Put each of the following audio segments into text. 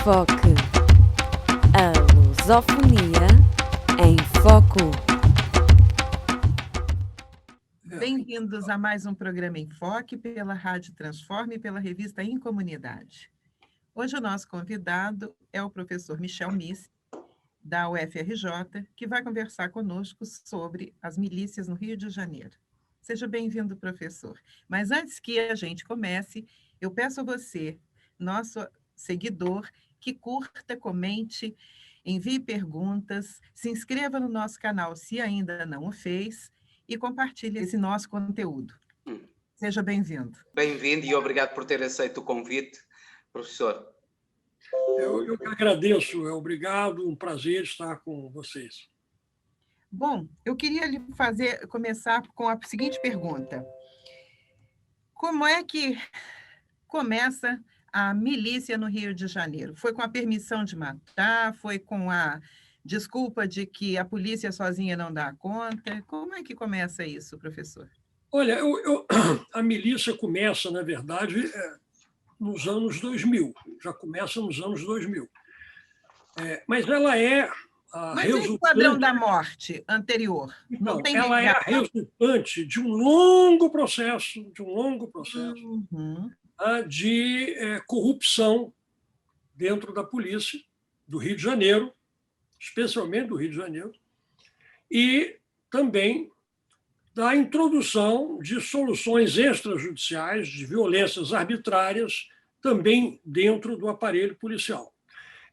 Enfoque. A lusofonia em foco. Bem-vindos a mais um programa Enfoque pela Rádio Transforme e pela revista Em Comunidade. Hoje o nosso convidado é o professor Michel Missi, da UFRJ, que vai conversar conosco sobre as milícias no Rio de Janeiro. Seja bem-vindo, professor. Mas antes que a gente comece, eu peço a você, nosso seguidor, que curta, comente, envie perguntas, se inscreva no nosso canal se ainda não o fez e compartilhe esse nosso conteúdo. Seja bem-vindo. Bem-vindo e obrigado por ter aceito o convite, professor. Eu que agradeço, obrigado, um prazer estar com vocês. Bom, eu queria começar com a seguinte pergunta. Como é que começa a milícia no Rio de Janeiro? Foi com a permissão de matar? Foi com a desculpa de que a polícia sozinha não dá conta? Como é que começa isso, professor? Olha, a milícia começa, na verdade, nos anos 2000. Já começa nos anos 2000. Mas ela é a Mas resultante... e o Esquadrão da Morte anterior? Não, ela é a resultante de um longo processo, Uhum. De corrupção dentro da polícia do Rio de Janeiro, especialmente do Rio de Janeiro, e também da introdução de soluções extrajudiciais de violências arbitrárias também dentro do aparelho policial.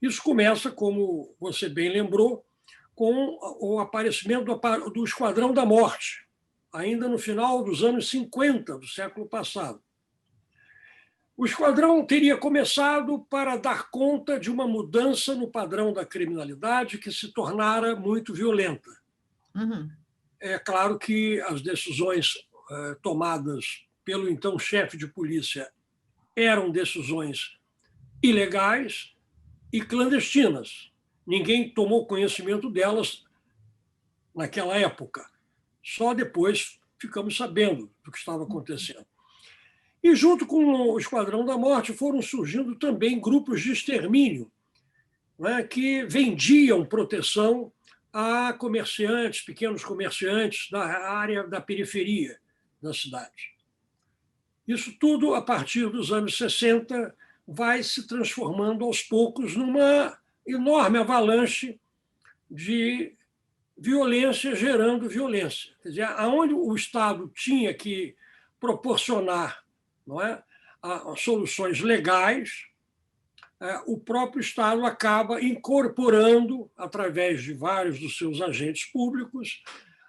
Isso começa, como você bem lembrou, com o aparecimento do Esquadrão da Morte, ainda no final dos anos 50 do século passado. O esquadrão teria começado para dar conta de uma mudança no padrão da criminalidade que se tornara muito violenta. Uhum. É claro que as decisões tomadas pelo então chefe de polícia eram decisões ilegais e clandestinas. Ninguém tomou conhecimento delas naquela época. Só depois ficamos sabendo do que estava acontecendo. E junto com o Esquadrão da Morte foram surgindo também grupos de extermínio, né, que vendiam proteção a comerciantes, pequenos comerciantes da área da periferia da cidade. Isso tudo, a partir dos anos 60, vai se transformando aos poucos numa enorme avalanche de violência gerando violência. Quer dizer, aonde o Estado tinha que proporcionar, não é, soluções legais, o próprio Estado acaba incorporando, através de vários dos seus agentes públicos,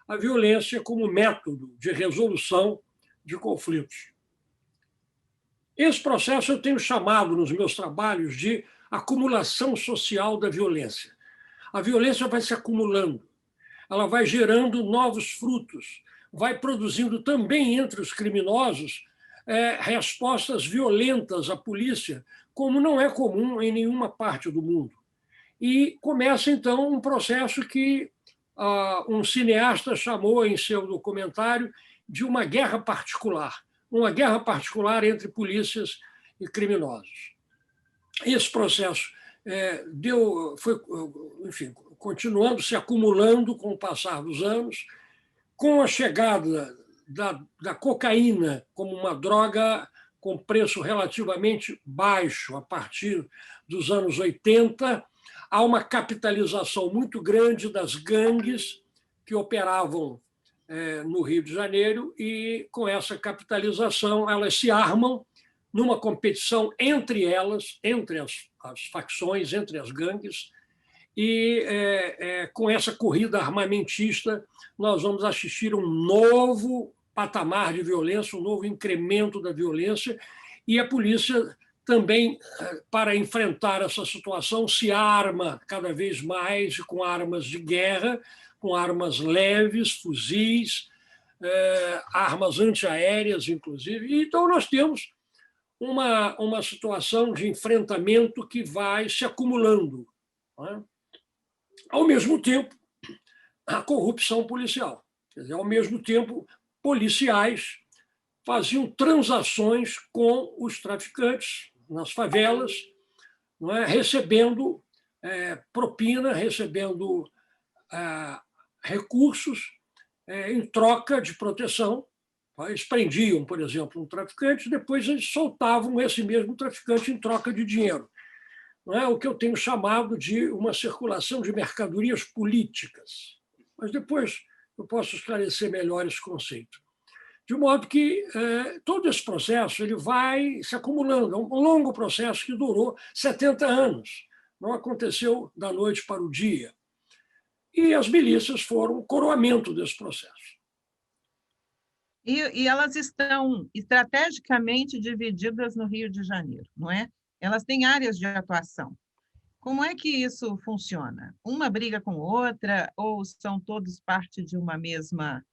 a violência como método de resolução de conflitos. Esse processo eu tenho chamado nos meus trabalhos de acumulação social da violência. A violência vai se acumulando, ela vai gerando novos frutos, vai produzindo também entre os criminosos respostas violentas à polícia, como não é comum em nenhuma parte do mundo. E começa, então, um processo que um cineasta chamou em seu documentário de uma guerra particular entre polícias e criminosos. Esse processo foi, enfim, continuando se acumulando com o passar dos anos, com a chegada da cocaína como uma droga com preço relativamente baixo a partir dos anos 80, há uma capitalização muito grande das gangues que operavam no Rio de Janeiro e, com essa capitalização, elas se armam numa competição entre elas, entre as facções, entre as gangues, e com essa corrida armamentista nós vamos assistir um novo patamar de violência, um novo incremento da violência, e a polícia também, para enfrentar essa situação, se arma cada vez mais com armas de guerra, com armas leves, fuzis, armas antiaéreas, inclusive. Então, nós temos uma situação de enfrentamento que vai se acumulando, não é? Ao mesmo tempo, a corrupção policial. Quer dizer, ao mesmo tempo, policiais faziam transações com os traficantes nas favelas, não é, recebendo propina, recebendo recursos em troca de proteção. Eles prendiam, por exemplo, um traficante, depois eles soltavam esse mesmo traficante em troca de dinheiro. Não é o que eu tenho chamado de uma circulação de mercadorias políticas. Mas depois eu posso esclarecer melhor esse conceito. De modo que todo esse processo ele vai se acumulando. É um longo processo que durou 70 anos. Não aconteceu da noite para o dia. E as milícias foram o coroamento desse processo. E elas estão estrategicamente divididas no Rio de Janeiro, não é? Elas têm áreas de atuação. Como é que isso funciona? Uma briga com outra ou são todos parte de uma mesma,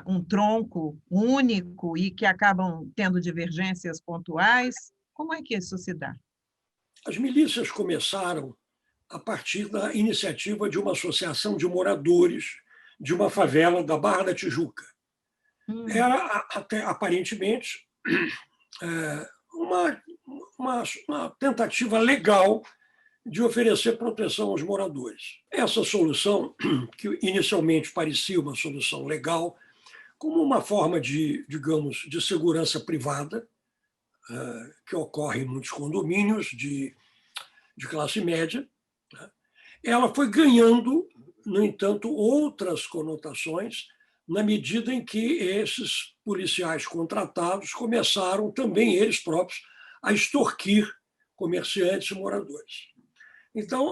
um tronco único e que acabam tendo divergências pontuais? Como é que isso se dá? As milícias começaram a partir da iniciativa de uma associação de moradores de uma favela da Barra da Tijuca. Era, até, aparentemente, uma tentativa legal de oferecer proteção aos moradores. Essa solução, que inicialmente parecia uma solução legal, como uma forma de, digamos, de segurança privada, que ocorre em muitos condomínios de classe média, ela foi ganhando, no entanto, outras conotações na medida em que esses policiais contratados começaram também eles próprios a extorquir comerciantes e moradores. Então,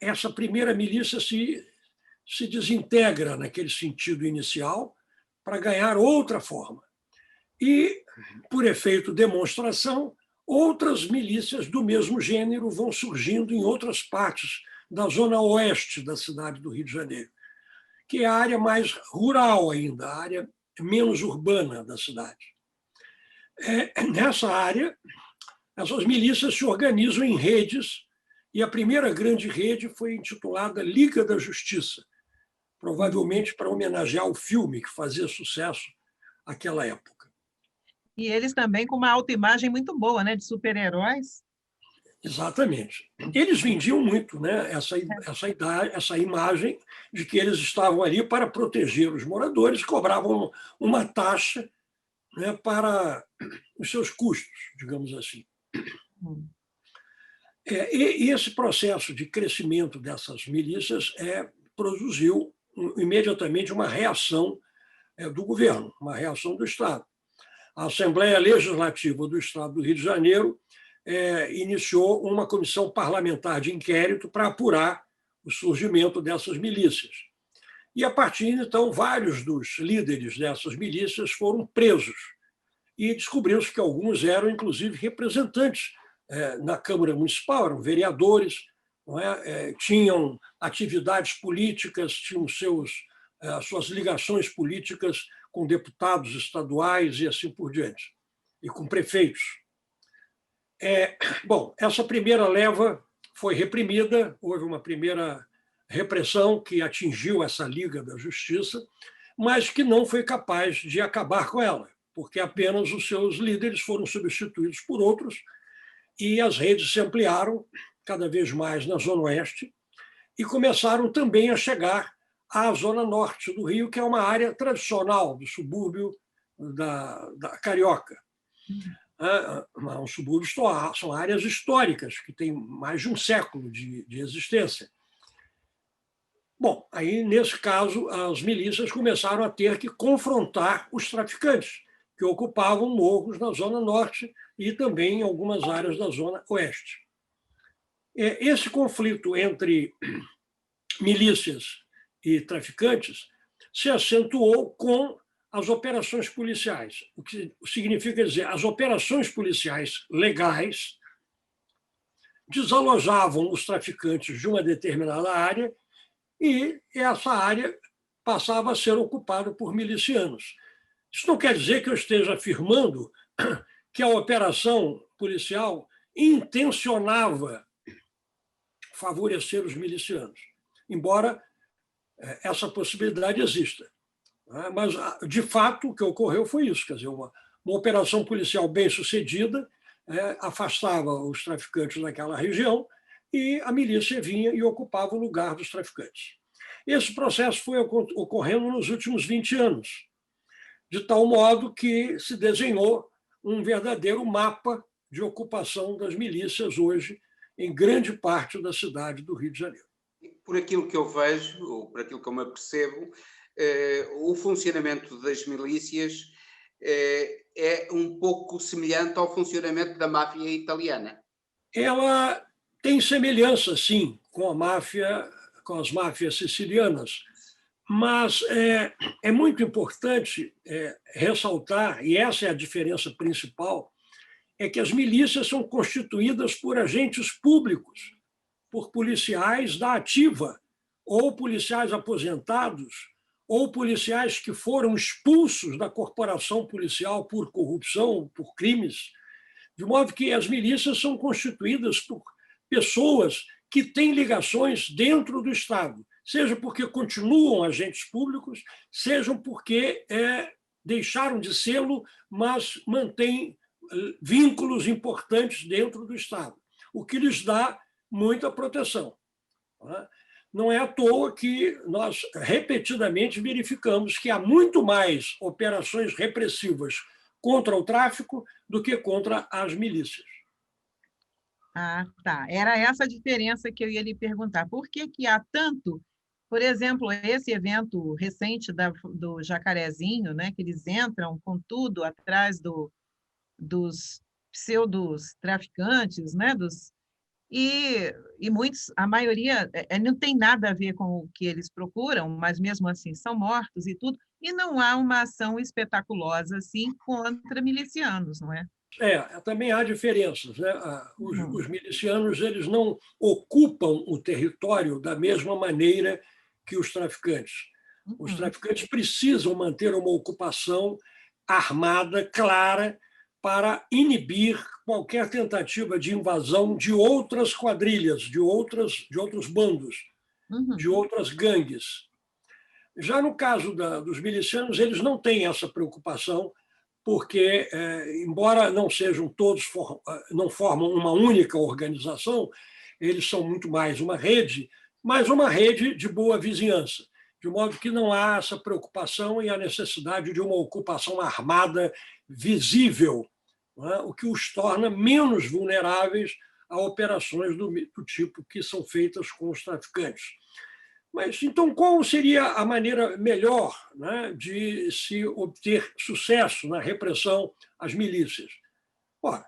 essa primeira milícia se desintegra naquele sentido inicial para ganhar outra forma. E, por efeito demonstração, outras milícias do mesmo gênero vão surgindo em outras partes da zona oeste da cidade do Rio de Janeiro, que é a área mais rural ainda, a área menos urbana da cidade. Nessa área, essas milícias se organizam em redes, e a primeira grande rede foi intitulada Liga da Justiça, provavelmente para homenagear o filme que fazia sucesso naquela época. E eles também com uma autoimagem muito boa, né, de super-heróis. Exatamente. Eles vendiam muito, né, essa imagem de que eles estavam ali para proteger os moradores, cobravam uma taxa, né, para os seus custos, digamos assim. E esse processo de crescimento dessas milícias produziu imediatamente uma reação do governo, uma reação do Estado. A Assembleia Legislativa do Estado do Rio de Janeiro iniciou uma comissão parlamentar de inquérito para apurar o surgimento dessas milícias. E, a partir de então, vários dos líderes dessas milícias foram presos. E descobriu-se que alguns eram, inclusive, representantes na Câmara Municipal, eram vereadores, não é? Tinham atividades políticas, tinham suas ligações políticas com deputados estaduais e assim por diante, e com prefeitos. Bom, essa primeira leva foi reprimida, houve uma primeira repressão que atingiu essa Liga da Justiça, mas que não foi capaz de acabar com ela, porque apenas os seus líderes foram substituídos por outros e as redes se ampliaram cada vez mais na Zona Oeste e começaram também a chegar à Zona Norte do Rio, que é uma área tradicional do subúrbio da Carioca. Um subúrbio, são áreas históricas, que têm mais de um século de existência. Bom, aí, nesse caso, as milícias começaram a ter que confrontar os traficantes, que ocupavam morros na Zona Norte e também em algumas áreas da Zona Oeste. Esse conflito entre milícias e traficantes se acentuou com as operações policiais, o que significa dizer, as operações policiais legais desalojavam os traficantes de uma determinada área e essa área passava a ser ocupada por milicianos. Isso não quer dizer que eu esteja afirmando que a operação policial intencionava favorecer os milicianos, embora essa possibilidade exista. Mas, de fato, o que ocorreu foi isso, quer dizer, uma operação policial bem-sucedida afastava os traficantes daquela região e a milícia vinha e ocupava o lugar dos traficantes. Esse processo foi ocorrendo nos últimos 20 anos, de tal modo que se desenhou um verdadeiro mapa de ocupação das milícias hoje em grande parte da cidade do Rio de Janeiro. Por aquilo que eu vejo, ou por aquilo que eu me apercebo, o funcionamento das milícias é um pouco semelhante ao funcionamento da máfia italiana. Ela tem semelhança, sim, com a máfia, com as máfias sicilianas, mas é muito importante ressaltar, e essa é a diferença principal, é que as milícias são constituídas por agentes públicos, por policiais da ativa, ou policiais aposentados, ou policiais que foram expulsos da corporação policial por corrupção, por crimes, de modo que as milícias são constituídas por pessoas que têm ligações dentro do Estado, seja porque continuam agentes públicos, seja porque deixaram de sê-lo, mas mantêm vínculos importantes dentro do Estado, o que lhes dá muita proteção. Não é à toa que nós repetidamente verificamos que há muito mais operações repressivas contra o tráfico do que contra as milícias. Ah, tá. Era essa a diferença que eu ia lhe perguntar. Por que que há tanto, por exemplo, esse evento recente do Jacarezinho, né, que eles entram com tudo atrás dos pseudos traficantes, né, e muitos, a maioria, não tem nada a ver com o que eles procuram, mas mesmo assim são mortos e tudo, e não há uma ação espetaculosa assim contra milicianos, não é? Também há diferenças, né? Os milicianos, eles não ocupam o território da mesma maneira que os traficantes. Os traficantes precisam manter uma ocupação armada, clara, para inibir qualquer tentativa de invasão de outras quadrilhas, de outros bandos, de outras gangues. Já no caso dos milicianos, eles não têm essa preocupação, porque, embora não sejam todos, não formam uma única organização, eles são muito mais uma rede, mas uma rede de boa vizinhança, de modo que não há essa preocupação e a necessidade de uma ocupação armada visível, o que os torna menos vulneráveis a operações do tipo que são feitas com os traficantes. Mas, então, qual seria a maneira melhor, né, de se obter sucesso na repressão às milícias? Ora,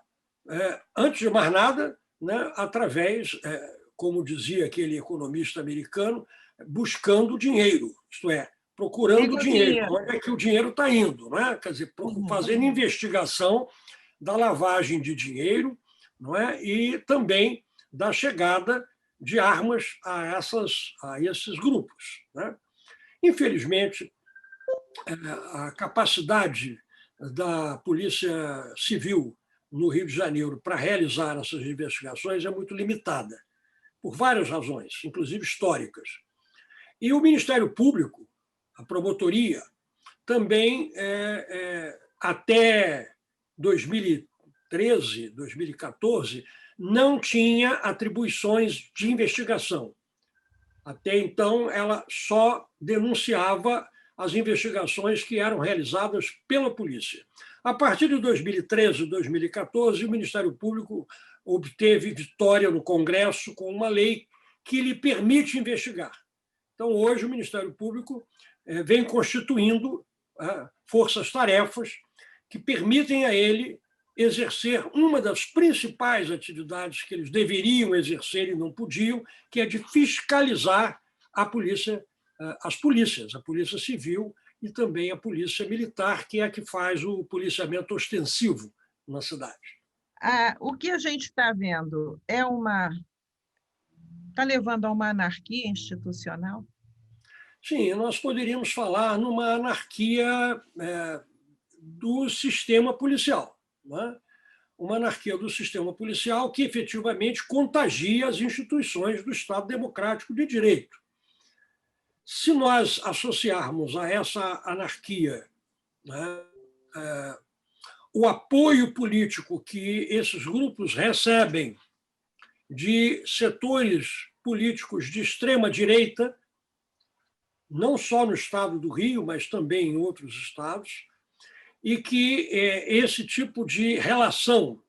antes de mais nada, né, através, como dizia aquele economista americano, buscando dinheiro, isto é, procurando dinheiro. Onde é que o dinheiro está indo? Né? Quer dizer, fazendo investigação da lavagem de dinheiro, não é? E também da chegada de armas a esses grupos, né? Infelizmente, a capacidade da Polícia Civil no Rio de Janeiro para realizar essas investigações é muito limitada, por várias razões, inclusive históricas. E o Ministério Público, a promotoria, também, até 2013, 2014, não tinha atribuições de investigação. Até então, ela só denunciava as investigações que eram realizadas pela polícia. A partir de 2013 e 2014, o Ministério Público obteve vitória no Congresso com uma lei que lhe permite investigar. Então, hoje, o Ministério Público vem constituindo forças-tarefas que permitem a ele exercer uma das principais atividades que eles deveriam exercer e não podiam, que é de fiscalizar a polícia, as polícias, a Polícia Civil e também a Polícia Militar, que é a que faz o policiamento ostensivo na cidade. O que a gente está vendo está levando a uma anarquia institucional? Sim, nós poderíamos falar numa anarquia do sistema policial, né? Uma anarquia do sistema policial que efetivamente contagia as instituições do Estado Democrático de Direito. Se nós associarmos a essa anarquia, né, o apoio político que esses grupos recebem de setores políticos de extrema-direita, não só no estado do Rio, mas também em outros estados, e que esse tipo de relação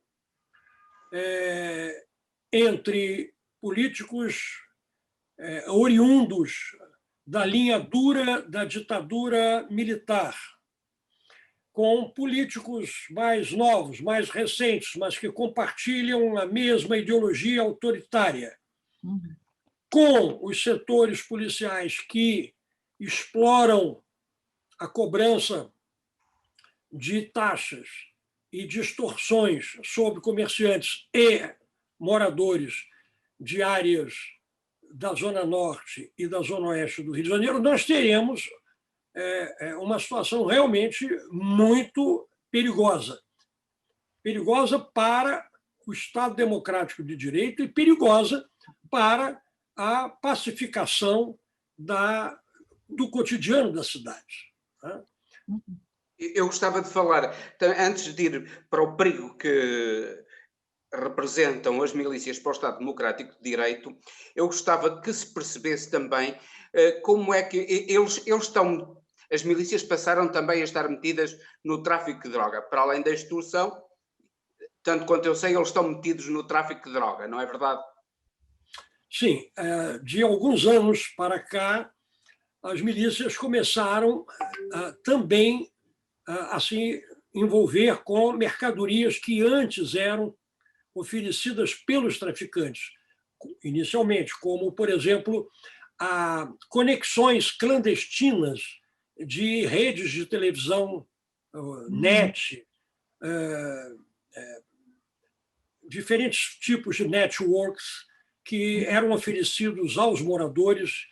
entre políticos oriundos da linha dura da ditadura militar, com políticos mais novos, mais recentes, mas que compartilham a mesma ideologia autoritária, com os setores policiais que exploram a cobrança de taxas e distorções sobre comerciantes e moradores de áreas da Zona Norte e da Zona Oeste do Rio de Janeiro, nós teremos uma situação realmente muito perigosa. Perigosa para o Estado Democrático de Direito e perigosa para a pacificação do cotidiano da cidade. Eu gostava de falar, antes de ir para o perigo que representam as milícias para o Estado Democrático de Direito, eu gostava que se percebesse também como é que eles estão, as milícias passaram também a estar metidas no tráfico de droga, para além da extorsão, tanto quanto eu sei, eles estão metidos no tráfico de droga, não é verdade? Sim, de alguns anos para cá, as milícias começaram também a se envolver com mercadorias que antes eram oferecidas pelos traficantes, inicialmente, como, por exemplo, conexões clandestinas de redes de televisão, net, diferentes tipos de networks que eram oferecidos aos moradores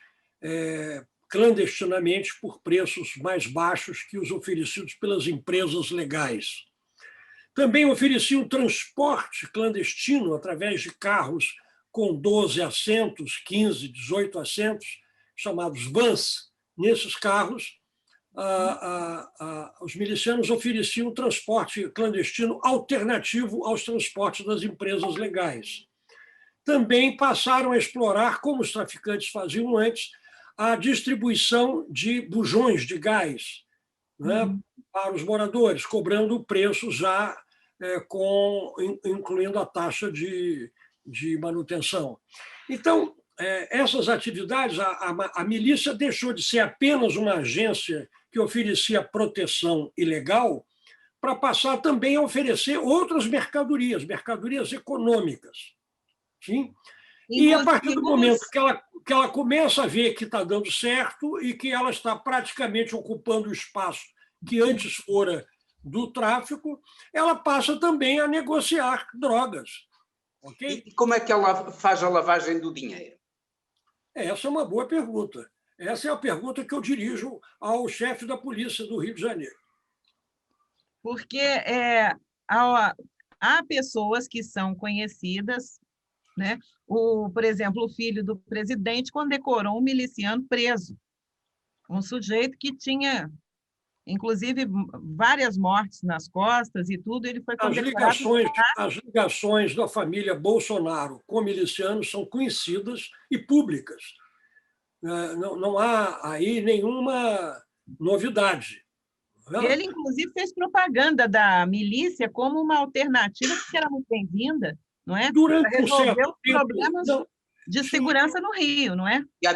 clandestinamente por preços mais baixos que os oferecidos pelas empresas legais. Também ofereciam transporte clandestino através de carros com 12 assentos, 15, 18 assentos, chamados vans. Nesses carros, os milicianos ofereciam transporte clandestino alternativo aos transportes das empresas legais. Também passaram a explorar, como os traficantes faziam antes, a distribuição de bujões de gás, né, para os moradores, cobrando preços já incluindo a taxa de manutenção. Então, essas atividades, a milícia deixou de ser apenas uma agência que oferecia proteção ilegal para passar também a oferecer outras mercadorias econômicas. Sim? E a partir do momento que ela começa a ver que está dando certo e que ela está praticamente ocupando o espaço que antes fora do tráfico, ela passa também a negociar drogas. Okay? E como é que ela faz a lavagem do dinheiro? Essa é uma boa pergunta. Essa é a pergunta que eu dirijo ao chefe da Polícia do Rio de Janeiro. Porque há pessoas que são conhecidas, né? Por exemplo, o filho do presidente condecorou um miliciano preso, um sujeito que tinha, inclusive, várias mortes nas costas e tudo, ele foi condecorado. As ligações da família Bolsonaro com milicianos são conhecidas e públicas. Não há aí nenhuma novidade. Ele, inclusive, fez propaganda da milícia como uma alternativa que era muito bem-vinda, não é? Durante para resolver os problemas de segurança no Rio, não é? E a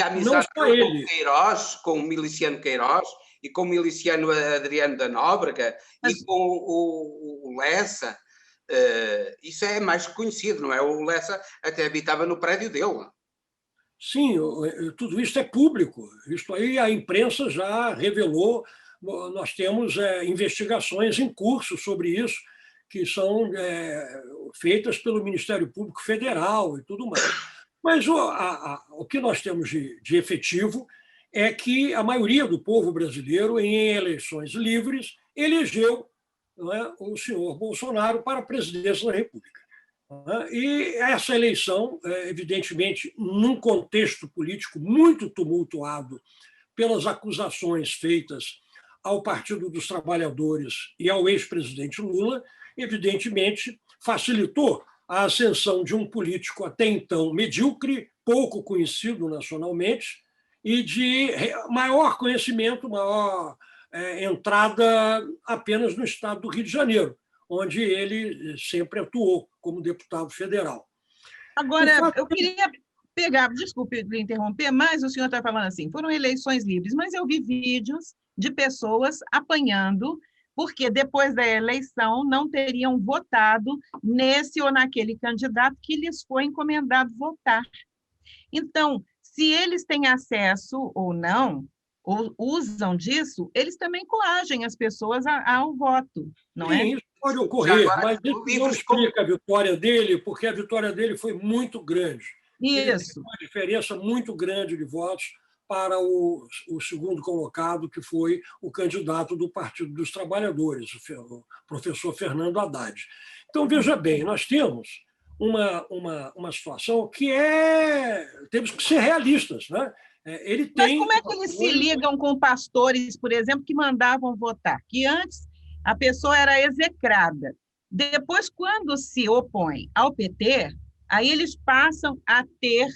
amizade com Queiroz, com o miliciano Queiroz, e com o miliciano Adriano da Nóbrega, e com o Lessa, isso é mais conhecido, não é? O Lessa até habitava no prédio dele. Sim, tudo isso é público. Isto aí a imprensa já revelou. Nós temos investigações em curso sobre isso, que são feitas pelo Ministério Público Federal e tudo mais. Mas o que nós temos de efetivo é que a maioria do povo brasileiro, em eleições livres, elegeu, não é, o senhor Bolsonaro para a presidência da República. E essa eleição, evidentemente, num contexto político muito tumultuado pelas acusações feitas ao Partido dos Trabalhadores e ao ex-presidente Lula, evidentemente, facilitou a ascensão de um político até então medíocre, pouco conhecido nacionalmente, e de maior conhecimento, maior entrada apenas no estado do Rio de Janeiro, onde ele sempre atuou como deputado federal. Agora, eu queria pegar, desculpe lhe interromper, mas o senhor está falando assim, foram eleições livres, mas eu vi vídeos de pessoas apanhando, porque depois da eleição não teriam votado nesse ou naquele candidato que lhes foi encomendado votar. Então, se eles têm acesso ou não, ou usam disso, eles também coagem as pessoas ao voto, não é? Sim, isso pode ocorrer, mas isso não explica a vitória dele, porque a vitória dele foi muito grande. Isso. Uma diferença muito grande de votos para o segundo colocado, que foi o candidato do Partido dos Trabalhadores, o professor Fernando Haddad. Então, veja bem, nós temos uma situação que temos que ser realistas, né? Ele tem. Mas como é que eles se ligam com pastores, por exemplo, que mandavam votar? Que antes a pessoa era execrada. Depois, quando se opõe ao PT, aí eles passam a ter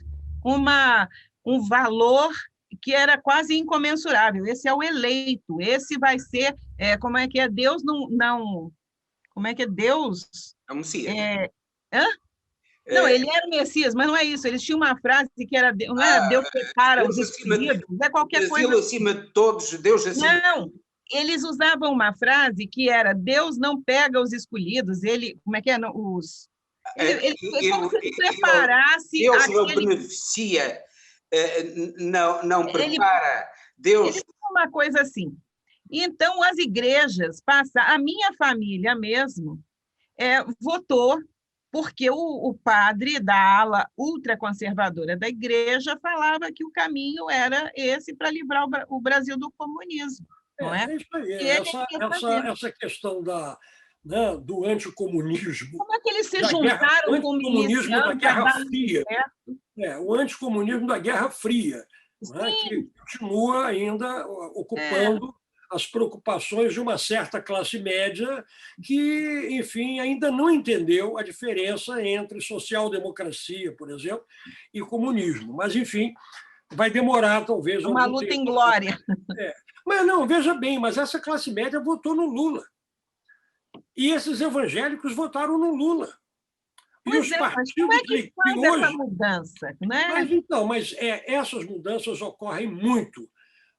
um valor que era quase incomensurável. Esse é o eleito, esse vai ser, como é que é? Deus não como é que é? Deus... É o Messias. Não, ele era o Messias, mas não é isso. Eles tinham uma frase que era, não era Deus prepara os escolhidos, é qualquer coisa. Brasil acima de todos, Deus acima. Não, eles usavam uma frase que era Deus não pega os escolhidos, ele, como é que é? Ele como se ele preparasse... Deus não beneficia, não prepara. Deus... Ele fez uma coisa assim. Então, as igrejas passaram... A minha família mesmo votou porque o padre da ala ultraconservadora da igreja falava que o caminho era esse para livrar o Brasil do comunismo. Não é? Isso aí, essa questão do anticomunismo. Como é que eles se juntaram com o anticomunismo da Guerra Fria? O anticomunismo da Guerra Fria, né, que continua ainda ocupando as preocupações de uma certa classe média que, enfim, ainda não entendeu a diferença entre social-democracia, por exemplo, e comunismo. Mas, enfim, vai demorar, talvez. Uma luta em glória. Mas não, veja bem, mas essa classe média votou no Lula. E esses evangélicos votaram no Lula. Pois mas como é que faz hoje... essa mudança? Né? Mas essas mudanças ocorrem muito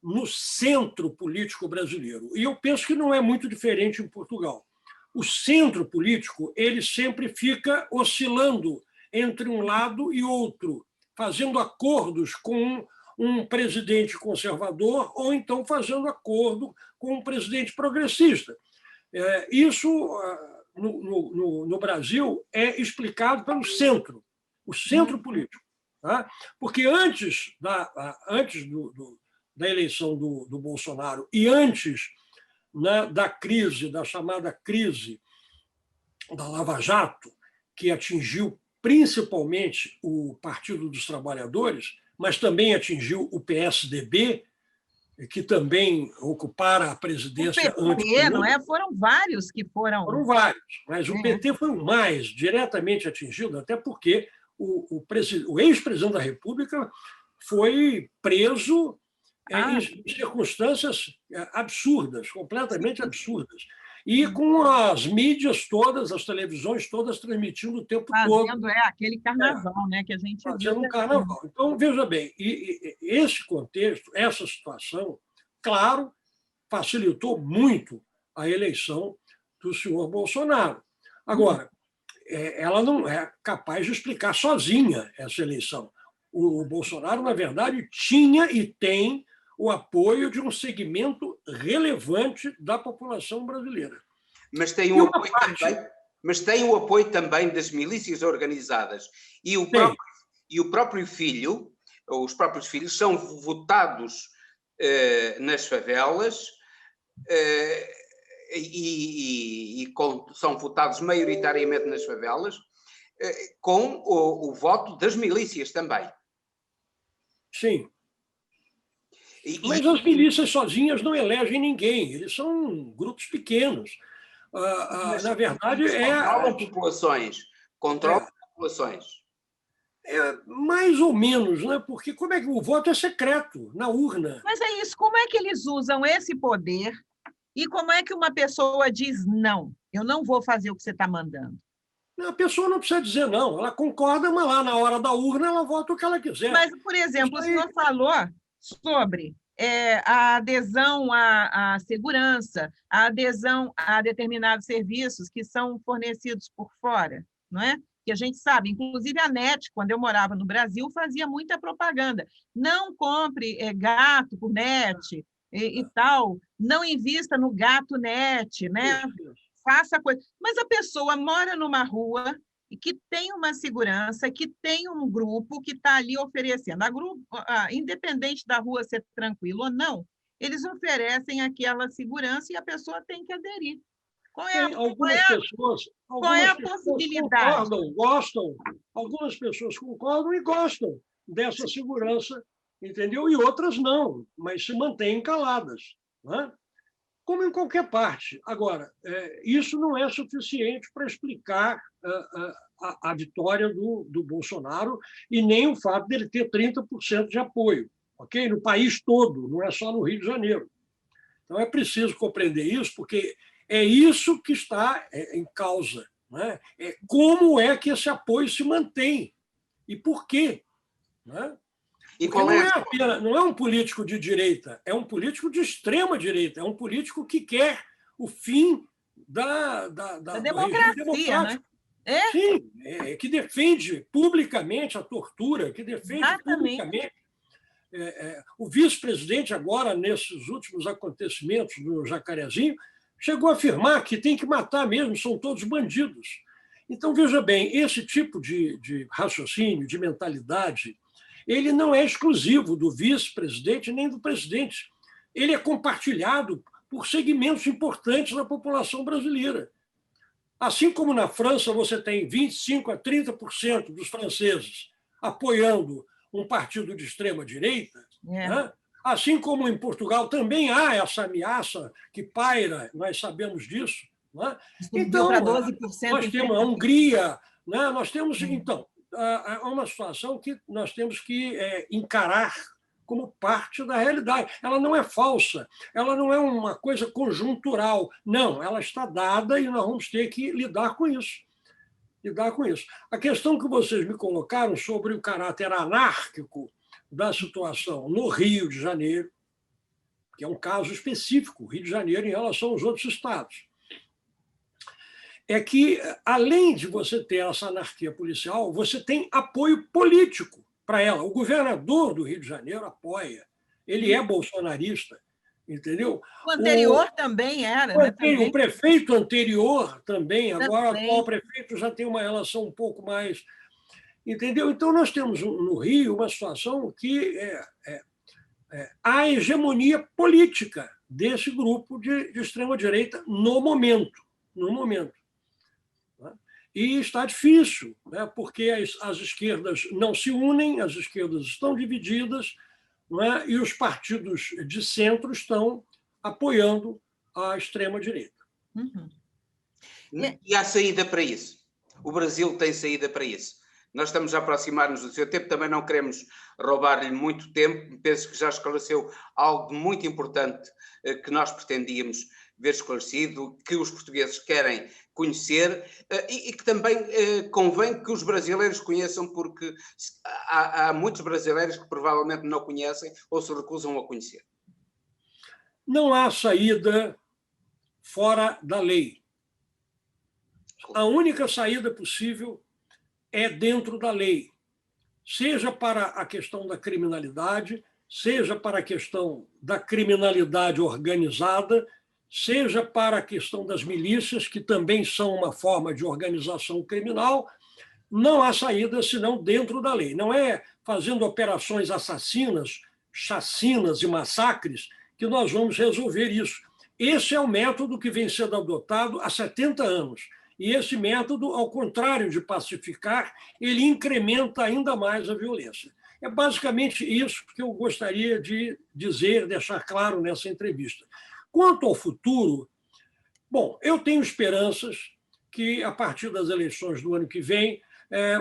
no centro político brasileiro. E eu penso que não é muito diferente em Portugal. O centro político ele sempre fica oscilando entre um lado e outro, fazendo acordos com um presidente conservador ou então fazendo acordo com um presidente progressista. Isso, no Brasil, é explicado pelo centro, o centro político. Tá? Porque antes da eleição do Bolsonaro e antes, né, da chamada crise da Lava Jato, que atingiu principalmente o Partido dos Trabalhadores, mas também atingiu o PSDB, que também ocupara a presidência o PT, não é? Foram vários que foram... Foram vários, mas o PT foi o mais diretamente atingido, até porque o ex-presidente da República foi preso em circunstâncias absurdas, completamente absurdas. E com as mídias todas, as televisões todas transmitindo o tempo todo. Fazendo aquele carnaval, né, que a gente viu. Fazendo um carnaval. Então, veja bem, esse contexto, essa situação, claro, facilitou muito a eleição do senhor Bolsonaro. Agora, ela não é capaz de explicar sozinha essa eleição. O Bolsonaro, na verdade, tinha e tem o apoio de um segmento relevante da população brasileira. Mas tem o apoio também das milícias organizadas. E o próprio filho, ou os próprios filhos, são votados nas favelas são votados maioritariamente nas favelas com o voto das milícias também. Sim. Mas as milícias sozinhas não elegem ninguém, eles são grupos pequenos. Na verdade, controlam populações. Controlam populações. Mais ou menos, né? Porque como é que o voto é secreto, na urna? Mas é isso, como é que eles usam esse poder e como é que uma pessoa diz não, eu não vou fazer o que você está mandando? A pessoa não precisa dizer não, ela concorda, mas lá na hora da urna ela vota o que ela quiser. Mas, por exemplo, o senhor falou sobre a adesão à segurança, a adesão a determinados serviços que são fornecidos por fora, não é? Que a gente sabe, inclusive a NET, quando eu morava no Brasil, fazia muita propaganda. Não compre gato por NET e tal, não invista no gato NET, né? Faça coisa. Mas a pessoa mora numa rua e que tem uma segurança, que tem um grupo que está ali oferecendo. Independente da rua ser tranquila ou não, eles oferecem aquela segurança e a pessoa tem que aderir. Qual é a possibilidade? Algumas pessoas concordam e gostam dessa segurança, entendeu? E outras não, mas se mantêm caladas, né? Como em qualquer parte. Agora, isso não é suficiente para explicar a vitória do Bolsonaro e nem o fato dele ter 30% de apoio, ok? No país todo, não é só no Rio de Janeiro. Então, é preciso compreender isso, porque é isso que está em causa, né? Como é que esse apoio se mantém e por quê, né? Não é um político de direita, é um político de extrema direita, é um político que quer o fim da democracia, né? Sim, que defende publicamente a tortura, que defende publicamente. O vice-presidente, agora, nesses últimos acontecimentos do Jacarezinho, chegou a afirmar que tem que matar mesmo, são todos bandidos. Então, veja bem, esse tipo de raciocínio, de mentalidade, ele não é exclusivo do vice-presidente nem do presidente. Ele é compartilhado por segmentos importantes da população brasileira. Assim como na França você tem 25% a 30% dos franceses apoiando um partido de extrema-direita, né? Assim como em Portugal também há essa ameaça que paira, nós sabemos disso. Né? Então, nós temos a Hungria, né? Nós temos, então, uma situação que nós temos que encarar como parte da realidade. Ela não é falsa, ela não é uma coisa conjuntural. Não, ela está dada e nós vamos ter que lidar com isso. A questão que vocês me colocaram sobre o caráter anárquico da situação no Rio de Janeiro, que é um caso específico, o Rio de Janeiro em relação aos outros estados, é que, além de você ter essa anarquia policial, você tem apoio político para ela. O governador do Rio de Janeiro apoia, ele é bolsonarista, entendeu? O anterior também era. O prefeito anterior também, agora o atual prefeito já tem uma relação um pouco mais... Entendeu? Então, nós temos no Rio uma situação que há hegemonia política desse grupo de extrema-direita no momento. E está difícil, né? Porque as esquerdas não se unem, as esquerdas estão divididas, né? E os partidos de centro estão apoiando a extrema-direita. Uhum. E há saída para isso. O Brasil tem saída para isso. Nós estamos a aproximar-nos do seu tempo, também não queremos roubar-lhe muito tempo, penso que já esclareceu algo muito importante que nós pretendíamos ver esclarecido, que os portugueses querem conhecer e que também convém que os brasileiros conheçam, porque há muitos brasileiros que provavelmente não conhecem ou se recusam a conhecer. Não há saída fora da lei. A única saída possível é dentro da lei, seja para a questão da criminalidade, seja para a questão da criminalidade organizada, seja para a questão das milícias, que também são uma forma de organização criminal. Não há saída senão dentro da lei. Não é fazendo operações assassinas, chacinas e massacres que nós vamos resolver isso. Esse é o método que vem sendo adotado há 70 anos. E esse método, ao contrário de pacificar, ele incrementa ainda mais a violência. É basicamente isso que eu gostaria de dizer, deixar claro nessa entrevista. Quanto ao futuro, bom, eu tenho esperanças que, a partir das eleições do ano que vem,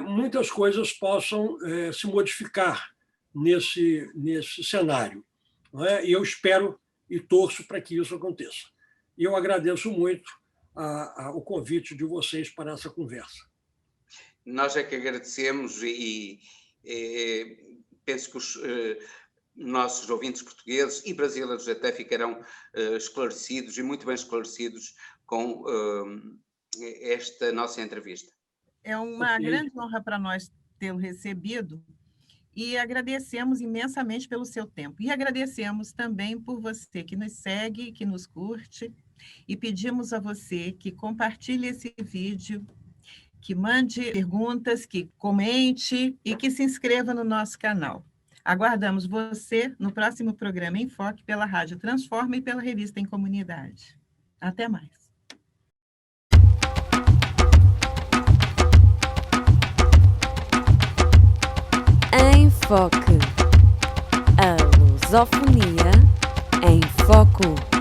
muitas coisas possam se modificar nesse cenário. Não é? E eu espero e torço para que isso aconteça. E eu agradeço muito o convite de vocês para essa conversa. Nós é que agradecemos e penso que os nossos ouvintes portugueses e brasileiros até ficarão esclarecidos e muito bem esclarecidos com esta nossa entrevista. É uma grande honra para nós tê-lo recebido e agradecemos imensamente pelo seu tempo. E agradecemos também por você que nos segue, que nos curte, e pedimos a você que compartilhe esse vídeo, que mande perguntas, que comente e que se inscreva no nosso canal. Aguardamos você no próximo programa em Foque pela Rádio Transforma e pela Revista em Comunidade. Até mais. Em Foque. A lusofonia em foco.